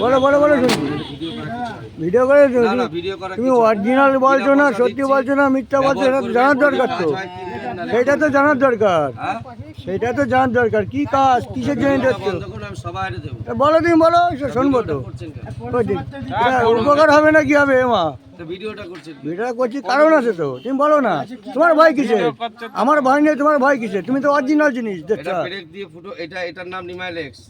বলো বলো বলো শুনছি। ভিডিও করে তুমি অরিজিনাল বলছো না, সত্যি বলছো না, মিথ্যা বলছো, এটা তো জানার দরকার তো। সেটা তো জানার দরকার, সেটা তো জানার দরকার। কি কাজ, কিসের জন্য দেখছো বলো, তুমি বলো, শুনবো তো। উপকার হবে না কি হবে মা? ভিডিওটা করছি কারণ আছে তো, তুমি বলো না। তোমার ভয় কিসের? আমার ভয় নেই, তোমার ভয় কিসের? তুমি তো অরিজিনাল জিনিস দেখছো। পেরেক দিয়ে ফুটো, এটার নাম নিমাইলেক্স।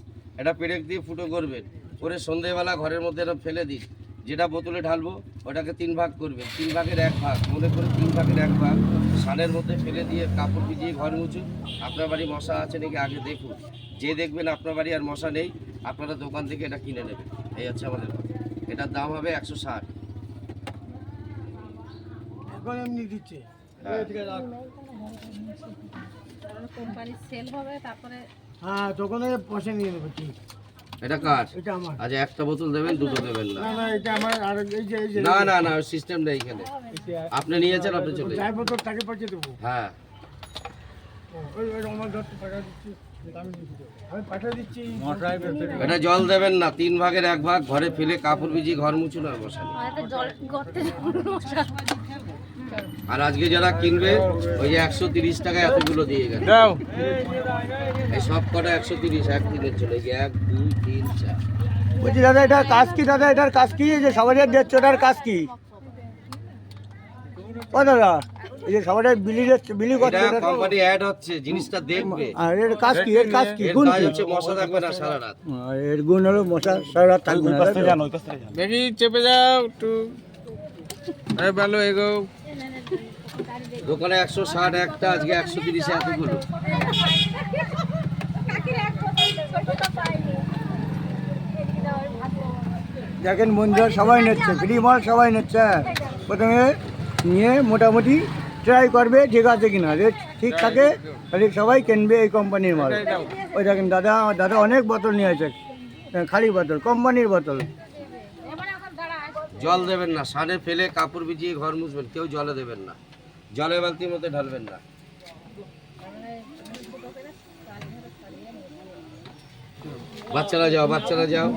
এটা পেরেক দিয়ে ফুটো করবেন, করে সন্ধ্যেবেলা ঘরের মধ্যে এটা ফেলে দিন। যেটা বোতলে ঢালবো ওটাকে 3 ভাগ করবেন, 3 ভাগের 1 ভাগ মনে করে 3 ভাগের 1 ভাগ সানের মধ্যে ফেলে দিয়ে কাপড় ভিজিয়ে ঘর মুছুন। আপনার বাড়ি মশা আছে নাকি আগে দেখুন। যে দেখবেন আপনার বাড়ি আর মশা নেই, আপনারা দোকান থেকে এটা কিনে নেবেন। এই হচ্ছে আমাদের কথা। এটার দাম হবে 160। এখন এমনি দিচ্ছে। কোম্পানি সেল হবে, তারপরে হ্যাঁ দোকানে পয়সা নিয়ে নেবে। ঠিক, এটা কার? এটা আমার। আজ একটা বোতল দেবেন, দুটো দেবেন না। না না, এটা আমার। আর এই যে না না না, সিস্টেম নেই এখানে। আপনি নিয়েছেন, আপনি চলে যান। যাই বোতল তাকে পয়সা দেবো। হ্যাঁ, ওই আমার ধরতে টাকা দিচ্ছি, আমি পাঠিয়ে দিচ্ছি। এটা জল দেবেন না, 3 ভাগের 1 ভাগ ঘরে ফেলে কাপড় ভিজিয়ে ঘর মুছুন আর বসান। হয়তো জল গর্তে মশা। আর আজকে যারা কিনবে ওই যে 130 টাকা এতগুলো দিয়ে গেল। এই সব কটা 130 একদিনের চলে। এই যে 1 2 3 4। বলছি দাদা, এটার কাজ কি? দাদা এটার কাজ কি? এই যে সবাই দিচ্ছ, এটার কাজ কি? ও দাদা, এই যে সবাই বিলি করছে, এটা কোম্পানি অ্যাড হচ্ছে, জিনিসটা দেখবে। আর এর কাজ কি? এর কাজ কি? এর গুণ কাজ কি? হচ্ছে মশা থাকবে না সারা রাত। এর গুণ হলো মশা সারা রাত থাকবে না। দেখি চেপে যাও একটু, ভালো এগো। দোকানে 160 একটা, আজকে 130 এতগুলো। দেখেন বন্ধুরা, সবাই নিচ্ছে, ফ্রি মাল সবাই নিচ্ছে। প্রথমে নিয়ে মোটামুটি ট্রাই করবে ঠিক আছে কিনা। রেট ঠিক থাকে তাহলে সবাই কিনবে এই কোম্পানির মাল। ওই দেখেন দাদা, দাদা অনেক বোতল নিয়েছে, খালি বোতল, কোম্পানির বোতল। জল দেবেন না, সানে ফেলে কাপড় ভিজিয়ে ঘর মুছবেন, কেউ জলে দেবেন না, জলের বালতির মধ্যে ঢালবেন না। বাচ্চারা যাও, বাচ্চারা যাও।